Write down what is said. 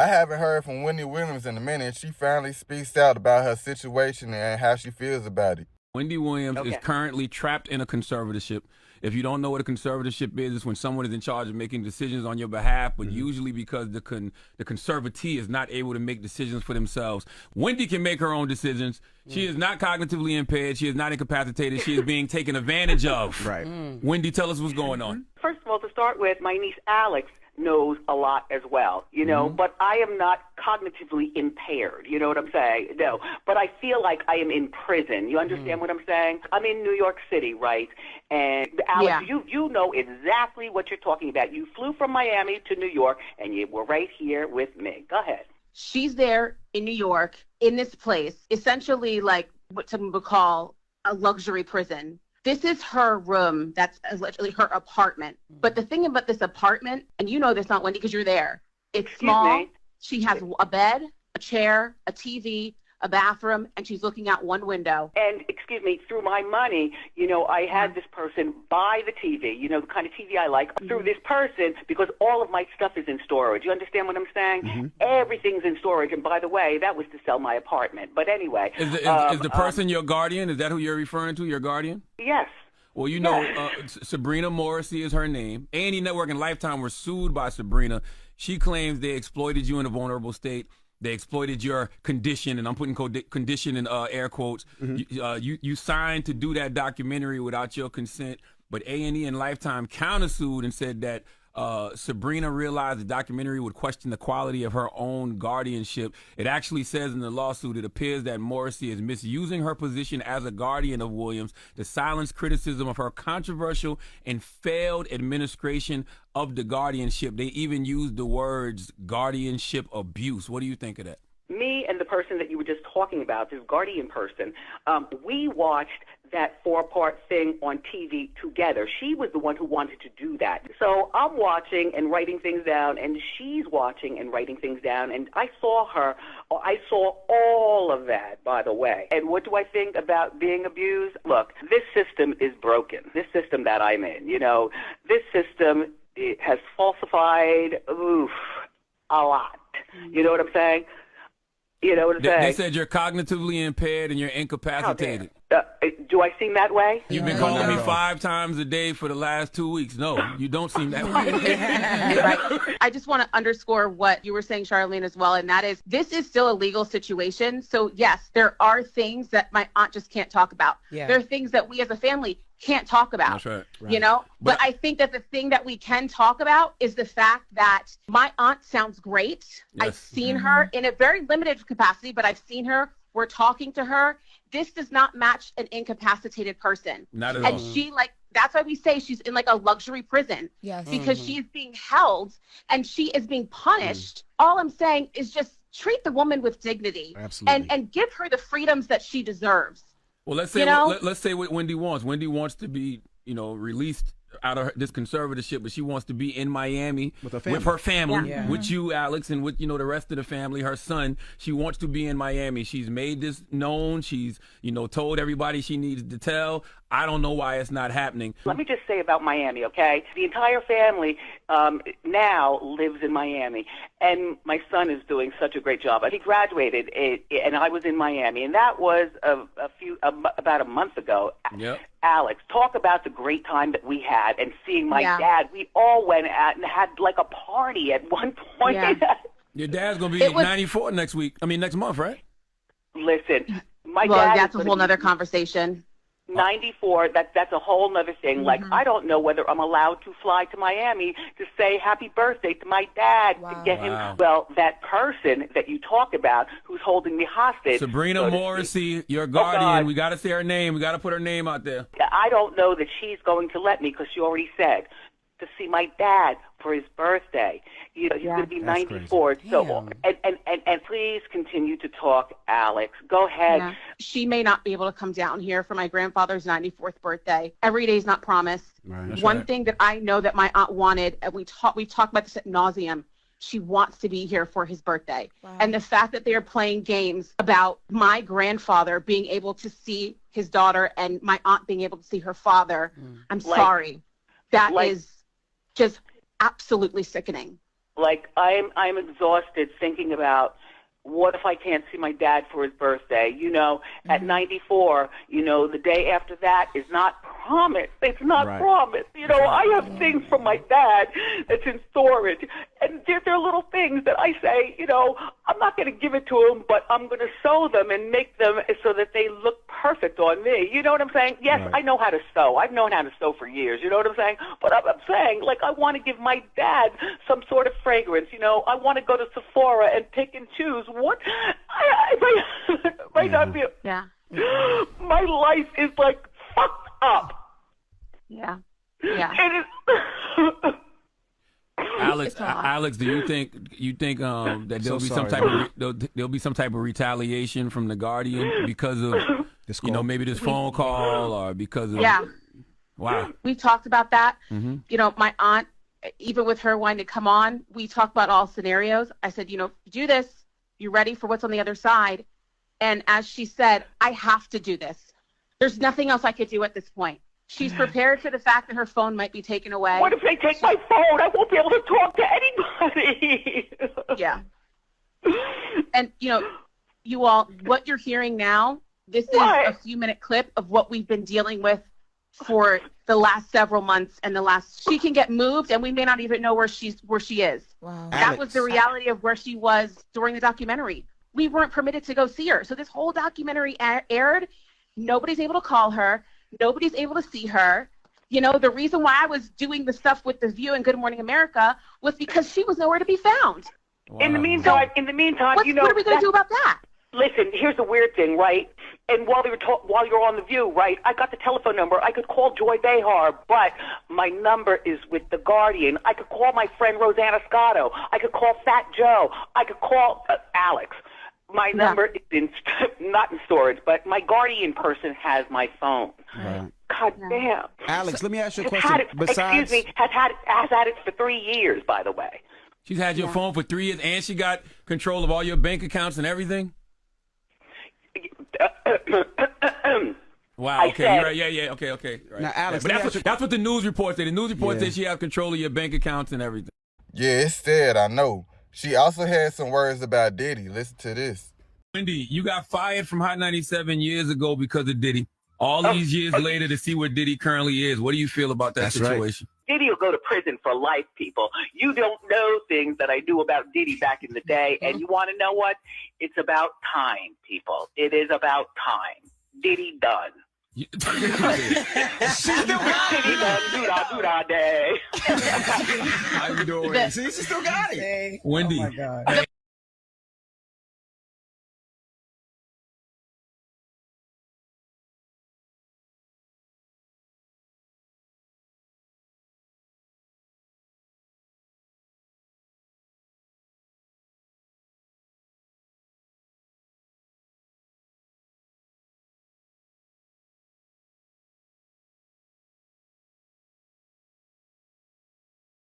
I haven't heard from Wendy Williams in a minute. She finally speaks out about her situation and how she feels about it. Wendy Williams is currently trapped in a conservatorship. If you don't know what a conservatorship is, it's when someone is in charge of making decisions on your behalf, but usually because the conservatee is not able to make decisions for themselves. Wendy can make her own decisions. She is not cognitively impaired. She is not incapacitated. She is being taken advantage of. Right. Wendy, tell us what's going on. First of all, to start with, my niece Alex knows a lot as well, you know, but I am not cognitively impaired, you know what I'm saying? No, but I feel like I am in prison. You understand what I'm saying? I'm in New York City, right? And Alex, you know exactly what you're talking about. You flew from Miami to New York, and you were right here with me. Go ahead. She's there in New York, in this place, essentially like what some would call a luxury prison. This is her room. That's literally her apartment. But the thing about this apartment, and you know this, not Wendy, because you're there, it's small. She has a bed, a chair, a TV, a bathroom, and she's looking out one window. And, excuse me, through my money, you know, I had this person buy the TV, you know, the kind of TV I like, through this person, because all of my stuff is in storage. You understand what I'm saying? Everything's in storage. And by the way, that was to sell my apartment. But anyway. Is the person your guardian? Is that who you're referring to, your guardian? Yes. Well, you know, Sabrina Morrissey is her name. A&E Network and Lifetime were sued by Sabrina. She claims they exploited you in a vulnerable state. They exploited your condition, and I'm putting condition in air quotes. You signed to do that documentary without your consent, but A&E and Lifetime countersued and said that Sabrina realized the documentary would question the quality of her own guardianship. It actually says in the lawsuit, it appears that Morrissey is misusing her position as a guardian of Williams to silence criticism of her controversial and failed administration of the guardianship. They even used the words guardianship abuse. What do you think of that? Me and the person that you were just talking about, this guardian person, we watched that 4-part thing on TV together. She was the one who wanted to do that. So I'm watching and writing things down, and she's watching and writing things down, and I saw all of that, by the way. And what do I think about being abused? Look, this system is broken, this system that I'm in. You know, this system has falsified, a lot. You know what I'm saying? You know what I'm saying? They said you're cognitively impaired and you're incapacitated. Do I seem that way? You've been calling me 5 times a day for the last 2 weeks. No, you don't seem that way. Right. I just want to underscore what you were saying, Charlene, as well, and that is this is still a legal situation. So, yes, there are things that my aunt just can't talk about. Yeah. There are things that we as a family can't talk about. That's right. You know? But I think that the thing that we can talk about is the fact that my aunt sounds great. Yes. I've seen her in a very limited capacity, but I've seen her. We're talking to her. This does not match an incapacitated person. Not at all. And she, like, that's why we say she's in like a luxury prison. Yes. Because she's being held and she is being punished. All I'm saying is just treat the woman with dignity. Absolutely. And give her the freedoms that she deserves. Well, let's say let's say what Wendy wants. Wendy wants to be, you know, released out of this conservatorship, but she wants to be in Miami with her family, with you, Alex, and with, you know, the rest of the family, her son. She wants to be in Miami. She's made this known. She's, you know, told everybody she needs to tell. I don't know why it's not happening. Let me just say about Miami, okay? The entire family now lives in Miami, and my son is doing such a great job. He graduated, and I was in Miami, and that was about a month ago. Yep. Alex, talk about the great time that we had and seeing my dad. We all went out and had like a party at one point. Yeah. Your dad's going to be 94 next month, right? Listen, my dad. Well, that's a whole nother conversation. 94, that's a whole nother thing. Like, I don't know whether I'm allowed to fly to Miami to say happy birthday to my dad, to get him. Well, that person that you talk about who's holding me hostage. Sabrina Morrissey, your guardian. We got to say her name. We got to put her name out there. I don't know that she's going to let me because she already said to see my dad for his birthday. You know, he's going to be 94. So, and please continue to talk, Alex. Go ahead. Yeah. She may not be able to come down here for my grandfather's 94th birthday. Every day is not promised. Right. One thing that I know that my aunt wanted, and we've talked about this ad nauseum, she wants to be here for his birthday. Wow. And the fact that they are playing games about my grandfather being able to see his daughter and my aunt being able to see her father, I'm sorry. That is just absolutely sickening. Like, I'm exhausted thinking about, what if I can't see my dad for his birthday? You know, at 94, you know, the day after that is not promised. It's not promised. You know, I have things from my dad that's in storage. And there are little things that I say, you know, I'm not going to give it to him, but I'm going to sew them and make them so that they look perfect on me. You know what I'm saying? Yes, I know how to sew. I've known how to sew for years. You know what I'm saying? But I'm saying, like, I want to give my dad some sort of fragrance. You know, I want to go to Sephora and pick and choose. What? I might not be. Yeah. My life is, like, fucked up. Yeah. Yeah. It is. Alex, do you think that there'll be some type of retaliation from the Guardian because of maybe this phone call or because of wow. We talked about that. You know, my aunt, even with her wanting to come on, we talked about all scenarios. I said, you know, do this. You're ready for what's on the other side. And as she said, I have to do this. There's nothing else I could do at this point. She's prepared for the fact that her phone might be taken away. What if they take my phone? I won't be able to talk to anybody. Yeah. And, you know, you all, what you're hearing now, this is a few-minute clip of what we've been dealing with for the last several months and she can get moved and we may not even know where she is. Wow. That was the reality of where she was during the documentary. We weren't permitted to go see her. So this whole documentary aired. Nobody's able to call her. Nobody's able to see her. You know, the reason why I was doing the stuff with The View and Good Morning America was because she was nowhere to be found. Wow. In the meantime, you know, what are we going to do about that? Listen, here's the weird thing, right? And while you're on The View, right, I got the telephone number. I could call Joy Behar, but my number is with The Guardian. I could call my friend Rosanna Scotto. I could call Fat Joe. I could call Alex. My number is not in storage, but my Guardian person has my phone. Right. God damn. Alex, let me ask you a question. Excuse me, has had it for 3 years, by the way. She's had your phone for 3 years, and she got control of all your bank accounts and everything? Wow, okay, you're right. Yeah, okay. Right. Now, Alex, but that's what the news report said. The news report said she has control of your bank accounts and everything. Yeah, it's said, I know. She also had some words about Diddy. Listen to this. Wendy, you got fired from Hot 97 years ago because of Diddy. All these years later to see where Diddy currently is. What do you feel about that situation? Right. Diddy will go to prison for life, people. You don't know things that I knew about Diddy back in the day. And you want to know what? It's about time, people. It is about time. Diddy done. She still got it. Diddy done. Doo-da, day. How you doing? See, she still got it. Wendy. Oh, my God.